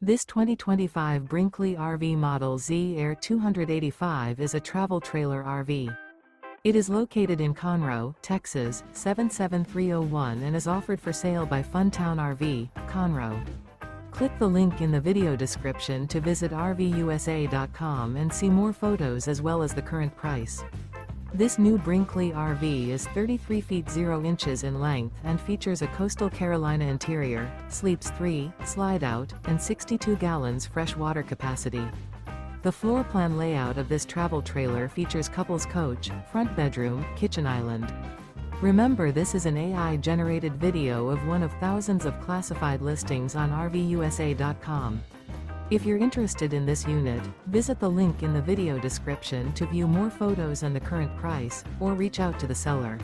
This 2025 Brinkley RV Model Z Air 285 is a travel trailer RV. It is located in Conroe, Texas, 77301 and is offered for sale by Funtown RV, Conroe. Click the link in the video description to visit RVUSA.com and see more photos as well as the current price. This new Brinkley RV is 33 feet 0 inches in length and features a Coastal Carolina interior, sleeps 3, slide-out, and 62 gallons fresh water capacity. The floor plan layout of this travel trailer features couples coach, front bedroom, kitchen island. Remember, this is an AI-generated video of one of thousands of classified listings on RVUSA.com. If you're interested in this unit, visit the link in the video description to view more photos and the current price, or reach out to the seller.